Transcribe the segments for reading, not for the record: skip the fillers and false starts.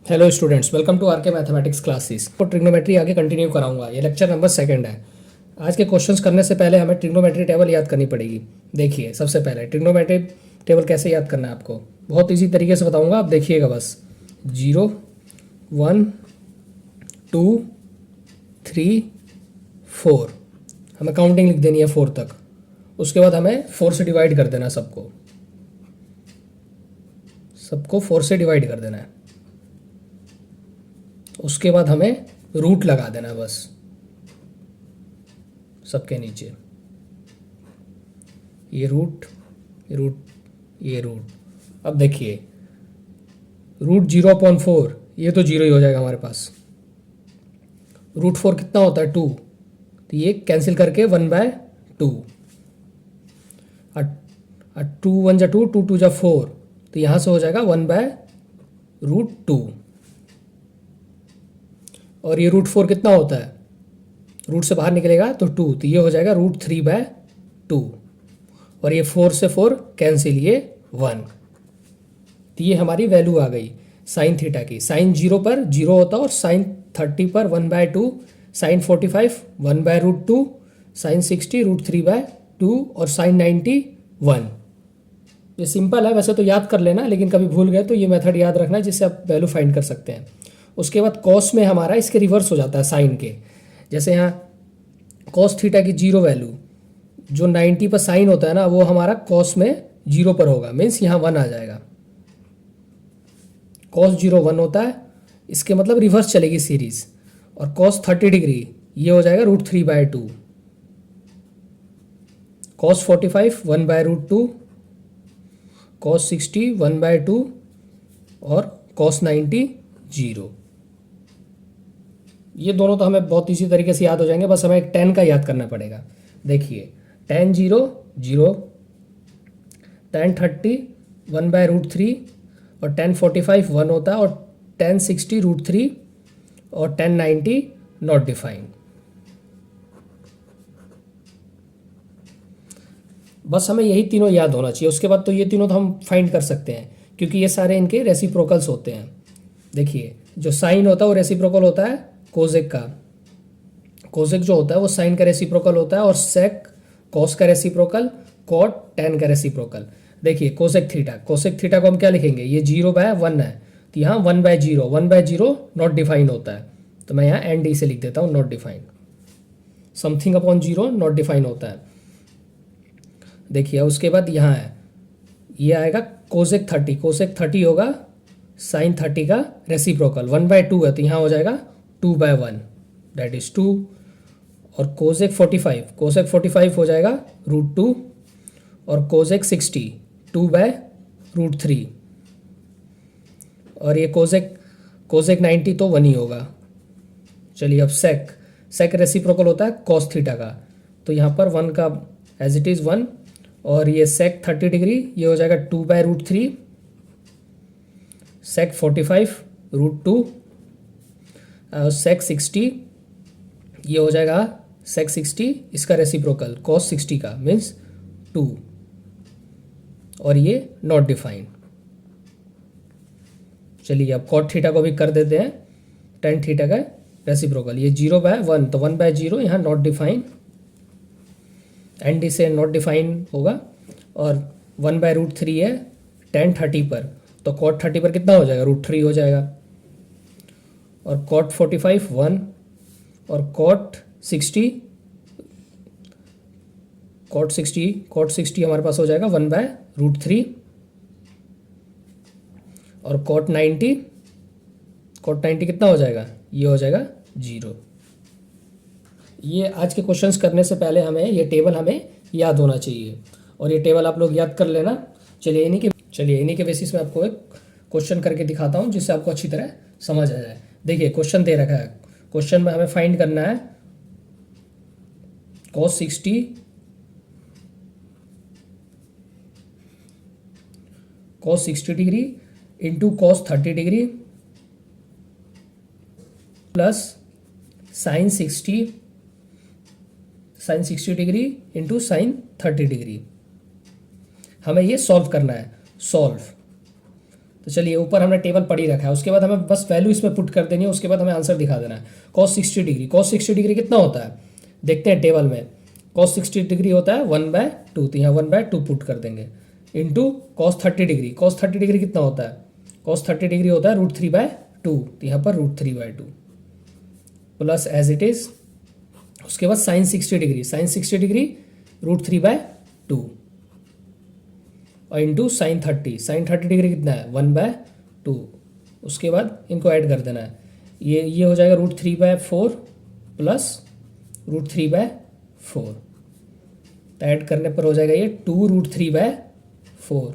Hello students, welcome to RK mathematics classes. तो trigonometry आगे continue कराऊंगा। ये लेक्चर नंबर 2 है। आज के क्वेश्चंस करने से पहले हमें ट्रिग्नोमेट्री टेबल याद करनी पड़ेगी। देखिए, सबसे पहले ट्रिग्नोमेट्री टेबल कैसे याद करना है आपको बहुत इजी तरीके से बताऊंगा। आप देखिएगा बस 0 1 2 3 4 हमें काउंटिंग लिख देनी है 4 तक। उसके बाद हमें 4 से डिवाइड कर देना है सबको 4 से डिवाइड कर देना है। उसके बाद हमें रूट लगा देना बस सबके नीचे। ये रूट ये रूट। अब देखिए रूट 0/4 ये तो 0 ही हो जाएगा हमारे पास। रूट 4 कितना होता है 2, तो ये कैंसिल करके 1/2। 2 1 जा 2, 2 2 जा 4, तो यहाँ से हो जाएगा 1/√2। और ये रूट 4 कितना होता है, रूट से बाहर निकलेगा तो 2, तो ये हो जाएगा √3/2। और ये 4 से 4 कैंसिल, ये 1। तो ये हमारी वैल्यू आ गई साइन थीटा की। साइन 0 पर 0 होता है, और साइन 30 पर 1/2, साइन 45 1/√2, साइन 60 √3/2, और साइन 90 1। ये सिंपल है, वैसे तो याद कर लेना, लेकिन कभी भूल गए तो ये मेथड याद रखना है जिससे आप वैल्यू फाइंड कर सकते हैं। उसके बाद कॉस में हमारा इसके रिवर्स हो जाता है साइन के। जैसे यहाँ कॉस थीटा की 0 वैल्यू, जो 90 पर साइन होता है ना, वो हमारा कॉस में 0 पर होगा, मीन्स यहाँ 1 आ जाएगा। कॉस 0 1 होता है, इसके मतलब रिवर्स चलेगी सीरीज। और कॉस 30 डिग्री ये हो जाएगा √3/2। कॉस 45 1/√2, कॉस 60 1/2, और कॉस 90 0। ये दोनों तो हमें बहुत इसी तरीके से याद हो जाएंगे, बस हमें एक tan का याद करना पड़ेगा। देखिए tan 0 0, tan 30 1/√3, और tan 45 1 होता है, और tan 60 √3, और tan 90 नॉट डिफाइंड। बस हमें यही तीनों याद होना चाहिए। उसके बाद तो ये तीनों तो हम फाइंड कर सकते हैं, क्योंकि ये सारे इनके रेसिप्रोकल्स होते हैं। देखिए जो साइन होता है वो रेसिप्रोकल होता है कोसेक का। कोसेक जो होता है वो साइन का रेसिप्रोकल होता है, और सेक कॉस का रेसिप्रोकल, कॉट टैन का रेसिप्रोकल। देखिए कोसेक थीटा को हम क्या लिखेंगे, ये 0/1 है, तो यहाँ 1/0, 1/0 नॉट डिफाइंड होता है, तो मैं यहाँ ND से लिख देता हूँ, not defined. Something upon 0 not defined होता है। देखिए उसके बाद यहाँ है, ये आएगा कोसेक 30 होगा साइन 30 का रेसिप्रोकल। 1/2 है, तो यहाँ हो जाएगा 2/1, दैट इज 2। और कोसेक 45 हो जाएगा √2, और कोसेक 60 2/√3, और ये कोसेक 90 तो 1 ही होगा। चलिए अब सेक रेसिप्रोकल होता है कॉस थीटा का, तो यहाँ पर 1 का एज इट इज़ 1, और ये सेक 30 डिग्री ये हो जाएगा 2/√3, सेक 45 √2, सेक 60 ये हो जाएगा सेक 60 इसका रेसिप्रोकल कॉस 60 का, मीन्स 2, और ये नॉट डिफाइंड। चलिए अब कॉट थीटा को भी कर देते हैं, टेन थीटा का रेसिप्रोकल। ये 0/1, तो 1/0 यहाँ नॉट डिफाइंड, ND से नॉट डिफाइंड होगा। और 1/√3 है tan 30 पर, तो cot 30 पर कितना हो जाएगा, √3 हो जाएगा। और cot 45 1, और cot 60 हमारे पास हो जाएगा 1/√3। और cot 90 कितना हो जाएगा, ये हो जाएगा 0। ये आज के क्वेश्चंस करने से पहले ये टेबल हमें याद होना चाहिए, और ये टेबल आप लोग याद कर लेना। चलिए इन्हीं के बेसिस में आपको एक क्वेश्चन करके दिखाता हूँ, जिससे आपको अच्छी तरह समझ आ जाए। देखिए क्वेश्चन दे रखा है, क्वेश्चन में हमें फाइंड करना है cos 60 degree into cos 30 degree plus sign 60 degree into sine 30 degree. हमें ये सॉल्व करना है। तो चलिए ऊपर हमने टेबल पढ़ ही रखा है, उसके बाद हमें बस वैल्यू इसमें पुट कर देनी है, उसके बाद हमें आंसर दिखा देना है। cos 60 डिग्री, cos 60 डिग्री कितना होता है देखते हैं टेबल में। cos 60 डिग्री होता है 1/2, तो यहाँ 1/2 पुट कर देंगे, into cos 30 degree, cos 30 degree कितना होता है, cos 30 डिग्री होता है √3/2, तो यहाँ पर √3/2 प्लस एज इट इज। उसके बाद sin 60 डिग्री, sin 60 डिग्री √3/2 और इंटू sin 30, sin 30 डिग्री कितना है 1/2। उसके बाद इनको ऐड कर देना है, ये हो जाएगा √3/4 प्लस √3/4, तो ऐड करने पर हो जाएगा ये 2√3/4,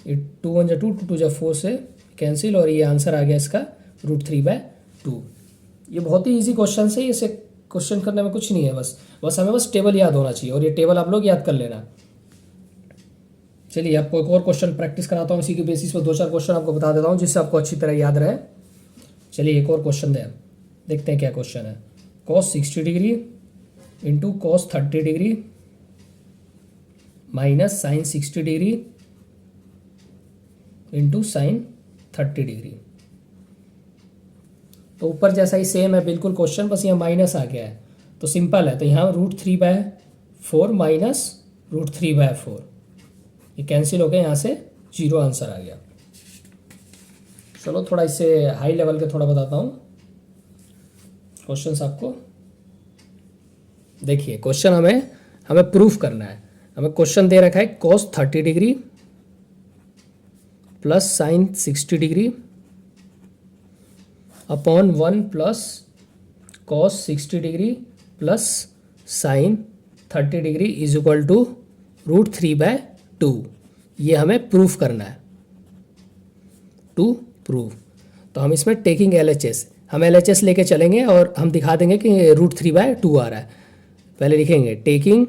ये 2 1 2, 2 2 4 से कैंसिल, और ये आंसर आ गया इसका √3/2। ये बहुत ही इजी क्वेश्चन है, इसे क्वेश्चन करने में कुछ नहीं है, बस हमें टेबल याद होना चाहिए, और ये टेबल आप लोग याद कर लेना। चलिए आपको एक और क्वेश्चन प्रैक्टिस कराता हूँ, इसी के बेसिस पर 2-4 क्वेश्चन आपको बता देता हूँ जिससे आपको अच्छी तरह याद रहे। चलिए एक और क्वेश्चन देखते हैं क्या क्वेश्चन है। cos 60 degree into cos 30 degree minus sin 60 degree into sin 30 degree. तो ऊपर जैसा ही सेम है बिल्कुल क्वेश्चन, बस यहाँ माइनस आ गया है, तो सिंपल है, तो यहाँ √3/4 माइनस √3/4, ये कैंसिल हो गया, यहाँ से 0 आंसर आ गया। चलो थोड़ा इससे हाई लेवल के थोड़ा बताता हूँ क्वेश्चंस आपको। देखिए क्वेश्चन हमें प्रूफ करना है। हमें क्वेश्चन दे रखा है cos 30 degree plus sin 60 degree upon 1 plus cos 60 degree plus sin 30 degree is equal to √3/2। ये हमें प्रूफ करना है, टू प्रूफ। तो हम इसमें टेकिंग LHS, हम LHS लेके चलेंगे और हम दिखा देंगे कि √3/2 आ रहा है। पहले लिखेंगे टेकिंग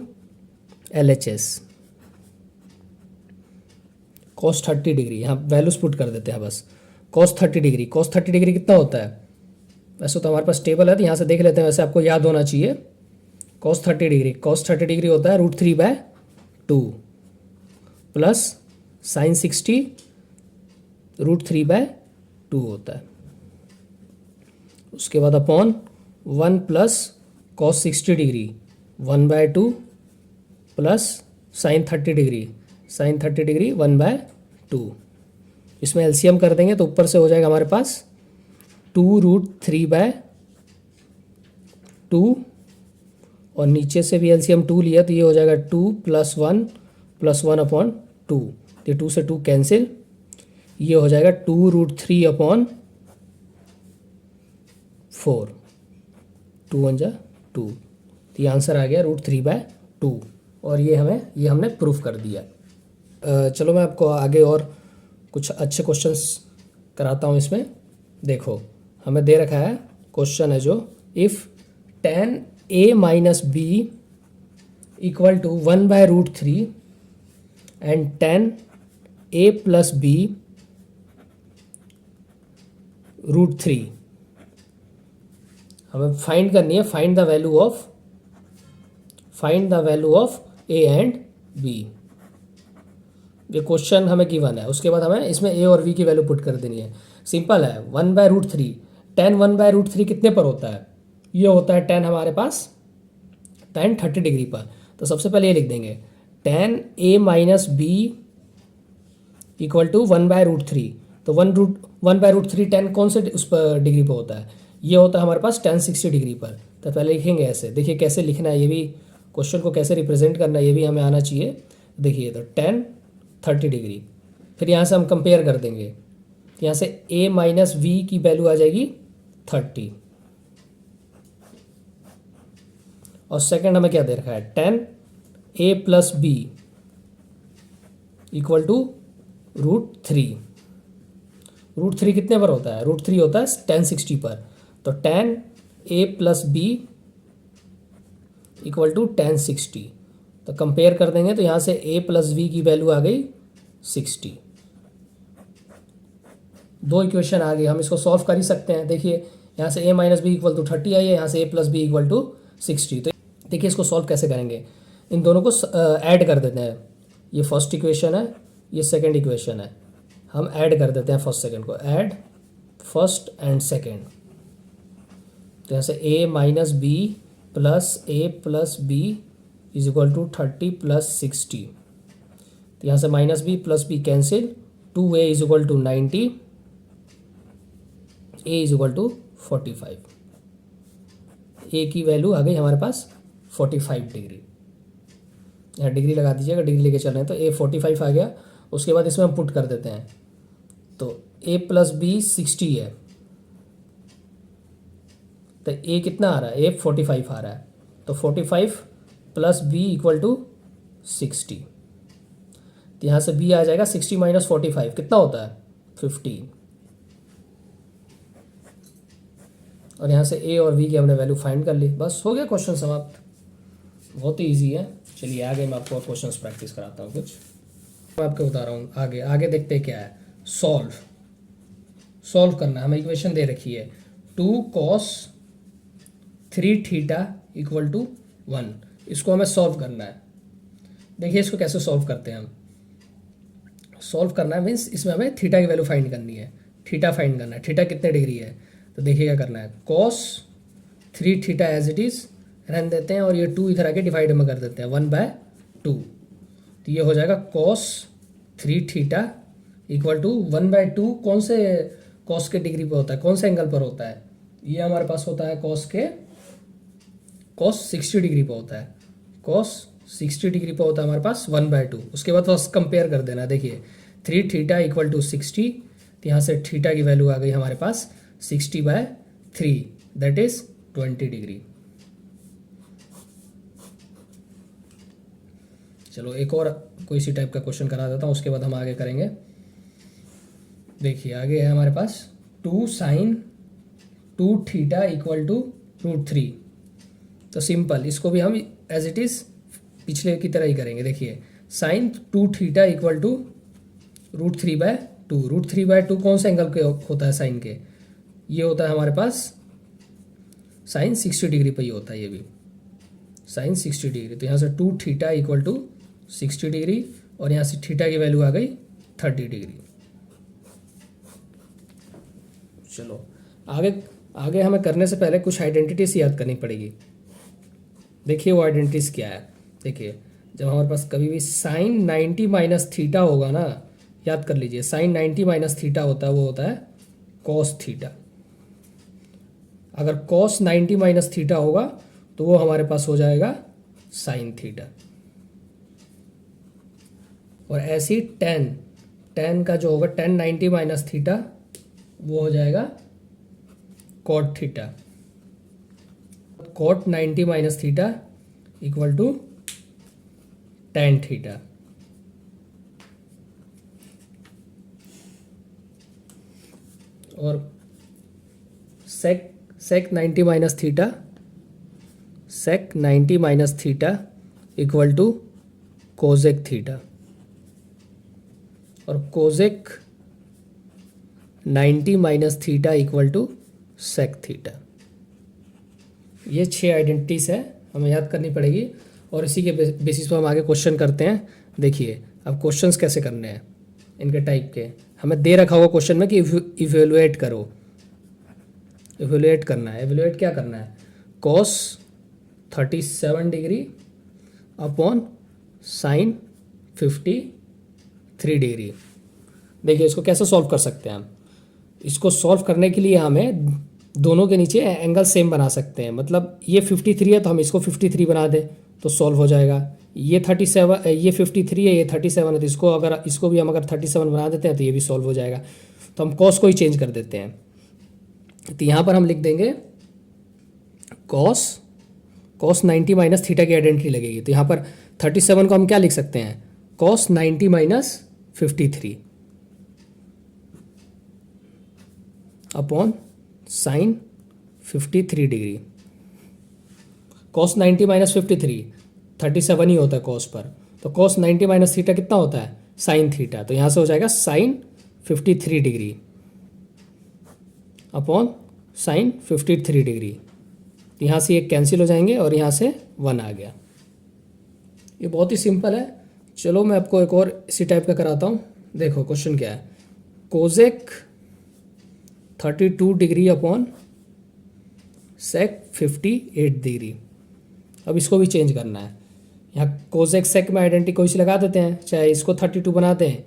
LHS cos 30 डिग्री, यहाँ वैल्यूज पुट कर देते हैं बस। cos 30 डिग्री, cos 30 डिग्री कितना होता है, वैसे तो हमारे पास टेबल है तो यहाँ से देख लेते हैं, वैसे आपको याद होना चाहिए। cos 30 डिग्री, cos 30 डिग्री होता है √3/2 प्लस sin 60 √3/2 होता है। उसके बाद upon 1 plus cos 60 degree 1/2 plus sin 30 degree, sin 30 degree 1/2। इसमें एलसीएम कर देंगे तो ऊपर से हो जाएगा हमारे पास 2√3/2 और नीचे से भी एलसीएम 2 लिया तो ये हो जाएगा 2 + 1 + 1/2, तो 2 से 2 कैंसिल, ये हो जाएगा 2√3/4, 2 1 2, तो ये आंसर आ गया √3/2, और ये हमने प्रूफ कर दिया। चलो मैं आपको आगे और कुछ अच्छे क्वेश्चंस कराता हूँ इसमें। देखो हमें दे रखा है, क्वेश्चन है जो if tan a - b equal to 1/√3 and tan a + b √3, हमें फाइंड करनी है, find the value of a and b। ये क्वेश्चन हमें गिवन है, उसके बाद हमें इसमें a और v की वैल्यू पुट कर देनी है। सिंपल है, 1/√3, tan 1/√3 कितने पर होता है, ये होता है tan हमारे पास tan 30 डिग्री पर। तो सबसे पहले ये लिख देंगे tan a - b equal to 1/√3, तो 1/√3 tan कौन से उस पर डिग्री पर होता है, ये होता है हमारे पास tan 60 डिग्री पर। तो पहले लिखेंगे ऐसे, देखिए कैसे लिखना है, ये भी क्वेश्चन को कैसे रिप्रेजेंट करना है ये भी हमें आना चाहिए। देखिए तो tan 30 डिग्री, फिर यहाँ से हम कंपेयर कर देंगे, यहाँ से a - v की वैल्यू आ जाएगी 30, और सेकंड हमें क्या दे रखा है, tan a + b equal to √3। √3 कितने पर होता है, √3 होता है tan 60 पर, तो tan a + b equal to tan 60, तो कंपेयर कर देंगे तो यहाँ से a + v की वैल्यू आ गई 60। दो इक्वेशन आ गई, हम इसको सॉल्व कर ही सकते हैं। देखिए यहाँ से a - b इक्वल टू 30 आई है, यहाँ से a + b इक्वल टू 60। तो देखिए इसको सॉल्व कैसे करेंगे, इन दोनों को ऐड कर देते हैं। ये फर्स्ट इक्वेशन है, ये सेकंड इक्वेशन है, हम ऐड कर देते हैं फर्स्ट सेकंड को, ऐड फर्स्ट एंड सेकंड। तो यहाँ से a minus B plus A plus B is equal to 30 plus 60। तो यहाँ से minus B plus B cancel, 2a is equal to 90, a is equal to 45। a की value आ गई हमारे पास 45 डिग्री। यहाँ डिग्री लगा दीजिएगा, डिग्री लेके चल रहे हैं तो a 45 आ गया। उसके बाद इसमें हम पुट कर देते हैं, तो a प्लस बी 60 है, तो a कितना आ रहा है, a 45 आ रहा है, तो 45 प्लस b इक्वल टू 60। तो यहाँ से b आ जाएगा 60 माइनस 45 कितना होता है 15। और यहाँ से a और v की हमने वैल्यू फाइंड कर ली, बस हो गया क्वेश्चन समाप्त। बहुत ही ईजी है। चलिए आगे मैं आपको क्वेश्चंस प्रैक्टिस कराता हूँ कुछ, मैं आपको बता रहा हूँ। आगे आगे देखते हैं क्या है, सॉल्व करना है। हमें इक्वेशन दे रखी है 2 cos 3 थीटा इक्वल टू 1। इसको हमें सॉल्व करना है। देखिए इसको कैसे सॉल्व करते हैं हम। सॉल्व करना है मीन्स इसमें हमें थीटा की वैल्यू फाइंड करनी है, थीटा फाइंड करना है। थीटा कितने डिग्री है, तो देखिए क्या करना है, cos 3 theta as it is रहने देते हैं और ये 2 इधर आके डिवाइड में कर देते हैं 1/2। तो ये हो जाएगा cos 3 थीटा इक्वल टू 1/2। कौन से cos के डिग्री पे होता है, कौन से एंगल पर होता है, ये हमारे पास होता है cos 60 डिग्री पे होता है, cos 60 डिग्री पे होता है हमारे पास 1/2। उसके बाद फर्स्ट कंपेयर कर देना। देखिए 3 थीटा इक्वल टू 60, तो यहाँ से थीटा की वैल्यू आ गई हमारे पास 60/3 दैट इज 20 डिग्री। चलो एक और कोई सी टाइप का क्वेश्चन करा देता हूँ, उसके बाद हम आगे करेंगे। देखिए आगे है हमारे पास 2 sin 2 थीटा इक्वल टू √3। तो सिंपल, इसको भी हम एज इट इज़ पिछले की तरह ही करेंगे। देखिए sin 2 थीटा इक्वल टू √3/2। √3/2 कौन सा एंगल के होता है साइन के, ये होता है हमारे पास sin 60 डिग्री पर ही होता है, ये भी sin 60 डिग्री। तो यहाँ से 2 थीटा इक्वल टू 60 डिग्री और यहाँ से थीटा की वैल्यू आ गई 30 डिग्री। चलो आगे हमें करने से पहले कुछ आइडेंटिटीज याद करनी पड़ेगी। देखिए वो आइडेंटिटीज क्या है। देखिए जब हमारे पास कभी भी sin 90 माइनस थीटा होगा ना, याद कर लीजिए sin 90 माइनस थीटा होता है वो होता है cos थीटा। अगर cos 90 माइनस थीटा होगा तो वो हमारे पास हो जाएगा sin थीटा। और ऐसी tan का जो होगा tan 90 माइनस थीटा वो हो जाएगा cot theta. cot 90 minus theta equal to tan theta. और sec 90 minus theta, sec 90 minus theta equal to cosec theta. और cosec 90 minus theta equal to sec theta. ये 6 आइडेंटिटीज है, हमें याद करनी पड़ेगी और इसी के बेसिस पर हम आगे क्वेश्चन करते हैं। देखिए अब क्वेश्चंस कैसे करने हैं, इनके टाइप के हमें दे रखा होगा क्वेश्चन में कि इवेलुएट करो, इवेलुएट करना है। इवेलुएट क्या करना है, cos 37 degree upon sin 53 degree. देखिए इसको कैसे सॉल्व कर सकते हैं हम। इसको सॉल्व करने के लिए हमें दोनों के नीचे एंगल सेम बना सकते हैं। मतलब ये 53 है तो हम इसको 53 बना दें तो सॉल्व हो जाएगा। ये 37, ये 53 है, ये 37 है, तो इसको भी हम अगर 37 बना देते हैं तो ये भी सॉल्व हो जाएगा। तो हम cos को ही चेंज कर देते हैं। तो यहाँ पर हम लिख देंगे cos 90 माइनस थीटा की आइडेंटिटी लगेगी। तो यहाँ पर 37 को हम क्या लिख सकते हैं, cos 90 minus 53 upon sine 53 degree. cos 90 minus 37 ही होता है cos पर, तो cos 90 माइनस थीटा कितना होता है, साइन थीटा। तो यहाँ से हो जाएगा sine 53 degree upon sine 53 degree. तो यहाँ से ये कैंसिल हो जाएंगे और यहाँ से 1 आ गया। ये बहुत ही सिंपल है। चलो मैं आपको एक और इसी टाइप का कराता हूँ। देखो क्वेश्चन क्या है, cosec 32 degree upon sec 58 degree. अब इसको भी चेंज करना है। यहाँ कोजेक सेक में आइडेंटिटी कोई सी लगा देते हैं, चाहे इसको 32 बना दें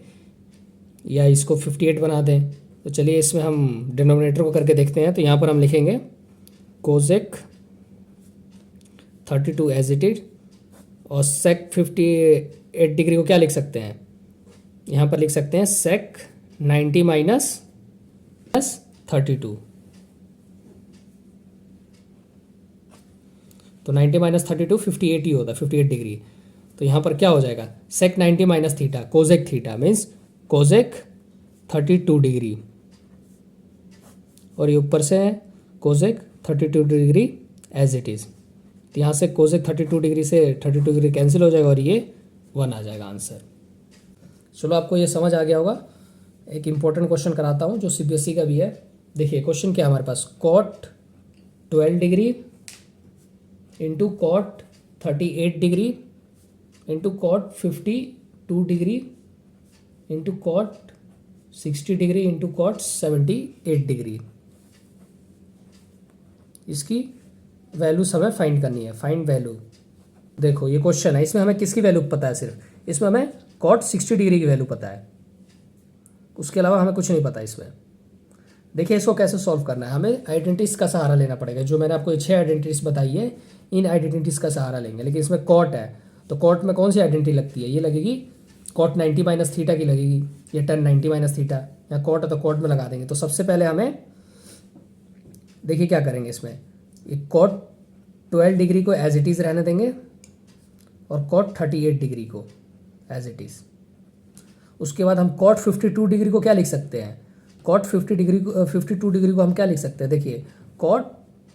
या इसको 58 बना दें। तो चलिए इसमें हम डिनोमिनेटर को करके देखते हैं। तो यहाँ पर हम लिखेंगे कोजेक 32 एज इट इज, और सेक 58 डिग्री को क्या लिख सकते हैं, यहाँ पर लिख सकते हैं सेक 90 माइनस 32। तो 90 माइनस 32 58 ही होता है, 58 डिग्री। तो यहाँ पर क्या हो जाएगा, sec 90 minus theta, cosec theta means cosec 32 degree, और ये ऊपर से है cosec 32 degree as it is. तो यहाँ से कोजेक 32 डिग्री से 32 डिग्री कैंसिल हो जाएगा और ये 1 आ जाएगा आंसर। चलो आपको ये समझ आ गया होगा। एक इम्पोर्टेंट क्वेश्चन कराता हूँ जो सीबीएसई का भी है। देखिए क्वेश्चन क्या है हमारे पास, cot 12 degree into cot 38 degree into cot 52 degree into cot 60 degree into cot 78 degree. इसकी वैल्यूज हमें फाइंड करनी है, फाइंड वैल्यू। देखो ये क्वेश्चन है, इसमें हमें किसकी वैल्यू पता है, सिर्फ इसमें हमें कॉट 60 डिग्री की वैल्यू पता है, उसके अलावा हमें कुछ नहीं पता इसमें। देखिए इसको कैसे सॉल्व करना है, हमें आइडेंटिटीज का सहारा लेना पड़ेगा। जो मैंने आपको 6 आइडेंटिटीज बताई है, इन आइडेंटिटीज का सहारा लेंगे। लेकिन इसमें कॉट है तो कॉट में कौन सी आइडेंटिटी लगती है, ये लगेगी कॉट 90 माइनस थीटा की लगेगी, या tan 90 माइनस थीटा, या कॉट है तो कॉट में लगा देंगे। तो सबसे पहले हमें देखिए क्या करेंगे, इसमें ये कॉट 12 डिग्री को एज इट इज़ रहने देंगे और कॉट 38 डिग्री को एज इट इज़। उसके बाद हम कॉट 52 डिग्री को क्या लिख सकते हैं, कॉट 52 डिग्री को हम क्या लिख सकते हैं, देखिए कॉट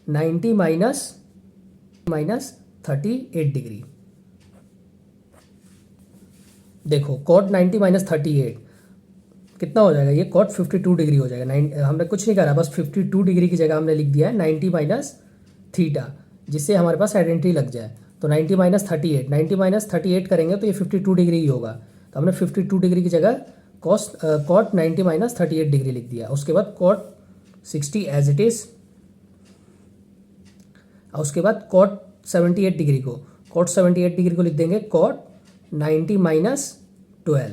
90 माइनस 38 डिग्री। देखो कॉट 90 माइनस 38 कितना हो जाएगा, ये कॉट 52 डिग्री हो जाएगा। हमने कुछ नहीं करा, बस 52 डिग्री की जगह हमने लिख दिया है 90 माइनस थीटा, जिससे हमारे पास आइडेंटिटी लग जाए। तो 90 माइनस 38 करेंगे तो ये 52 डिग्री ही होगा। तो हमने 52 डिग्री की जगह कॉट 90 माइनस 38 डिग्री लिख दिया। उसके बाद कॉट 60 एज इट इज़, और उसके बाद कॉट 78 डिग्री को, कॉट 78 डिग्री को लिख देंगे कॉट 90 माइनस 12।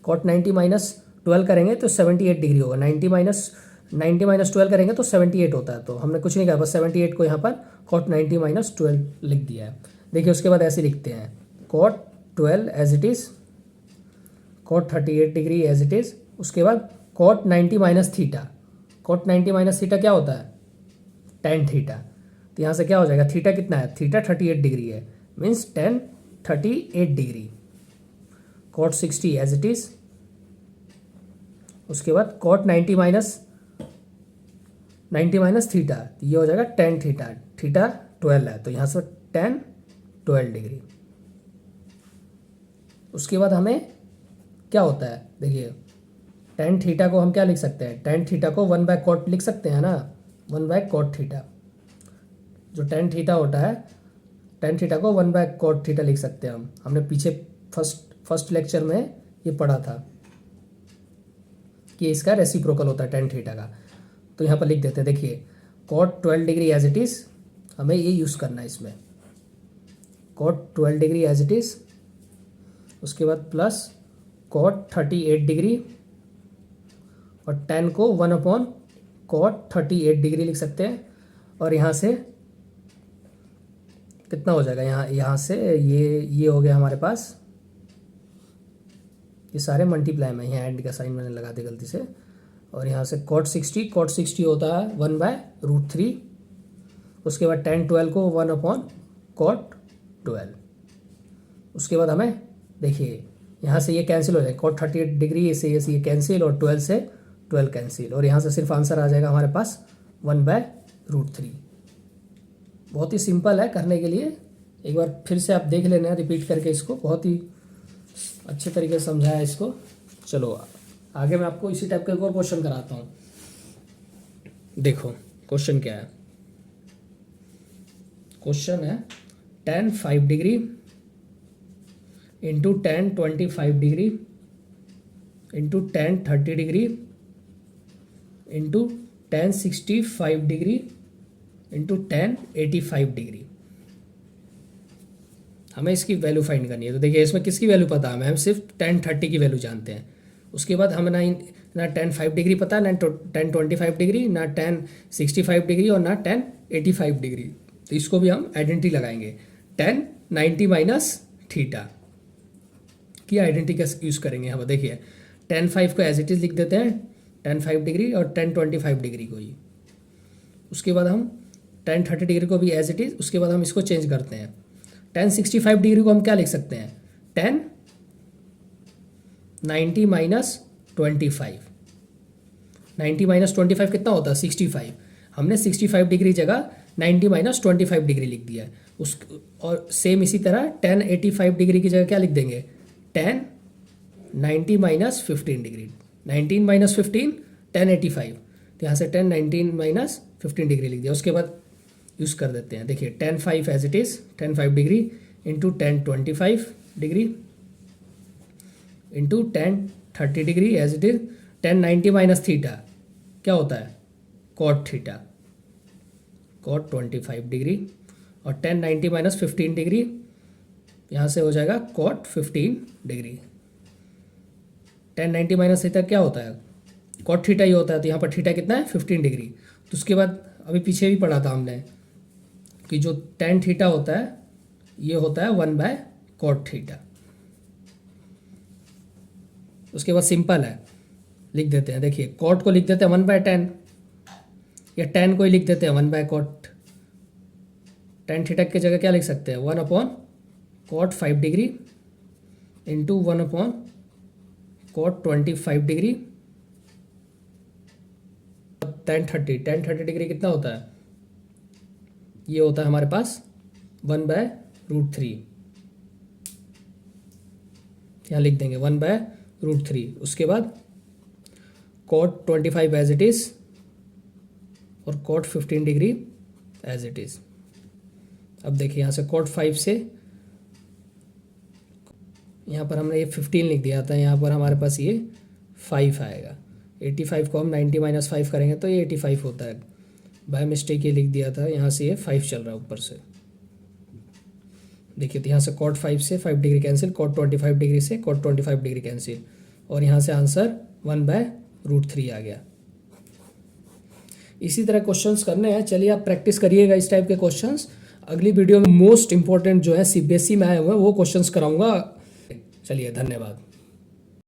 कॉट 90 माइनस 12 करेंगे तो 78 डिग्री होगा। 90 माइनस 12 करेंगे तो 78 होता है। तो हमने कुछ नहीं कहा, बस 78 को यहाँ पर कॉट 90 माइनस 12 लिख दिया है। देखिए उसके बाद ऐसे लिखते हैं cot 12 as it is, cot 38 degree as it is. उसके बाद cot 90 minus theta, cot 90 minus theta क्या होता है, tan थीटा। तो यहाँ से क्या हो जाएगा, थीटा कितना है, थीटा 38 डिग्री है, means tan 38 degree. Cot 60 as it is. उसके बाद कॉट 90 माइनस थीटा, ये हो जाएगा tan थीटा, थीटा 12 है तो यहाँ से tan 12 डिग्री। उसके बाद हमें क्या होता है, देखिए tan थीटा को हम क्या लिख सकते हैं, tan थीटा को 1/cot लिख सकते हैं ना, 1/cot थीटा। जो tan थीटा होता है, tan थीटा को 1/cot थीटा लिख सकते हैं हम। हमने पीछे फर्स्ट लेक्चर में ये पढ़ा था कि इसका रेसिप्रोकल होता है tan थीटा का। तो यहाँ पर लिख देते हैं, देखिए cot 12 degree as it is, हमें ये यूज़ करना है इसमें, cot 12 degree as it is. उसके बाद प्लस cot 38 डिग्री, और tan को 1/cot 38 डिग्री लिख सकते हैं। और यहाँ से कितना हो जाएगा, यहाँ से ये हो गया हमारे पास, ये सारे मल्टीप्लाई में, यहाँ एंड का साइन मैंने लगा दिया गलती से। और यहाँ से cot 60 होता है 1/√3। उसके बाद tan 12 को 1/cot 12। उसके बाद हमें देखिए यहाँ से ये कैंसिल हो जाएगा, cot 38 डिग्री से ये कैंसिल, और 12 से 12 कैंसिल, और यहाँ से सिर्फ आंसर आ जाएगा हमारे पास 1/√3। बहुत ही सिंपल है करने के लिए, एक बार फिर से आप देख लेना रिपीट करके इसको, बहुत ही अच्छे तरीके से समझाया इसको। चलो आगे मैं आपको इसी टाइप का एक और क्वेश्चन कराता हूँ। देखो क्वेश्चन क्या है, क्वेश्चन है tan 5 degree into tan 25 degree into tan 30 degree into ten 65 degree into ten 85 degree. हमें इसकी वैल्यू फाइंड करनी है। तो देखिए इसमें किसकी वैल्यू पता है हमें, हम सिर्फ टेन 30 की वैल्यू जानते हैं। उसके बाद हमें ना टेन 5 डिग्री पता है, ना टेन 25 डिग्री, ना टेन 65 डिग्री और ना टेन 85 डिग्री। तो इसको भी हम आइडेंटिटी लगाएंगे। टेन 90 माइनस थीटा की आइडेंटिटी का यूज़ करेंगे हम। देखिए टेन 5 को एज इट इज़ लिख देते हैं, टेन 5 डिग्री और टेन 25 डिग्री को ही। उसके बाद हम टेन 30 डिग्री को भी एज इट इज़, उसके बाद हम इसको चेंज करते हैं। टेन 65 डिग्री को हम क्या लिख सकते हैं, टेन 90 माइनस 25। 90 माइनस 25 कितना होता है, 65। हमने 65 डिग्री जगह 90 माइनस 25 डिग्री लिख दिया है। उस और सेम इसी तरह टेन 85 डिग्री की जगह क्या लिख देंगे, ten 90 minus 15 degree. 19 minus 15 ten 85। तो यहाँ से टेन 19 माइनस 15 डिग्री लिख दिया। उसके बाद यूज़ कर देते हैं। देखिए tan 5 as it is, tan 5 degree into tan 25 degree into tan 30 degree as it is. Tan 90 minus theta क्या होता है, कॉट थीटा, कॉट 25 डिग्री। और टेन 90 माइनस 15 डिग्री यहाँ से हो जाएगा cot 15 degree. Tan 90 minus theta क्या होता है, कॉट थीटा ही होता है। तो यहाँ पर थीटा कितना है, 15 डिग्री। तो उसके बाद अभी पीछे भी पढ़ा था हमने कि जो टेन थीटा होता है ये होता है 1 बाय कॉट थीटा। उसके बाद सिंपल है, लिख देते हैं। देखिए कॉट को लिख देते हैं 1 बाय टेन, या टेन को ही लिख देते हैं 1 बाय कॉट। टेन थीटा की जगह क्या लिख सकते हैं, 1 upon cot 5 degree into 1 upon cot 25 degree. Tan 30 degree कितना होता है, ये होता है हमारे पास 1 बाय रूट 3। यहाँ लिख देंगे 1 बाय रूट 3। उसके बाद कॉट 25 एज इट इज़ और cot 15 degree as it is. अब देखिए यहाँ से कॉट 5 से यहाँ पर हमने ये 15 लिख दिया था, यहाँ पर हमारे पास ये 5 आएगा। 85 को हम 90 माइनस 5 करेंगे तो ये 85 होता है। बाय मिस्टेक ये लिख दिया था, यहाँ से ये 5 चल रहा है ऊपर से। देखिए तो यहाँ से कॉट 5 से 5 डिग्री कैंसिल, कॉट 25 डिग्री से कॉट 25 डिग्री कैंसिल, और यहाँ से आंसर 1 बाय रूट 3 आ गया। इसी तरह क्वेश्चंस करने हैं। चलिए आप प्रैक्टिस करिएगा इस टाइप के क्वेश्चंस। अगली वीडियो में मोस्ट इंपॉर्टेंट जो है सीबीएसई में आए हुए हैं वो क्वेश्चंस कराऊंगा। चलिए धन्यवाद।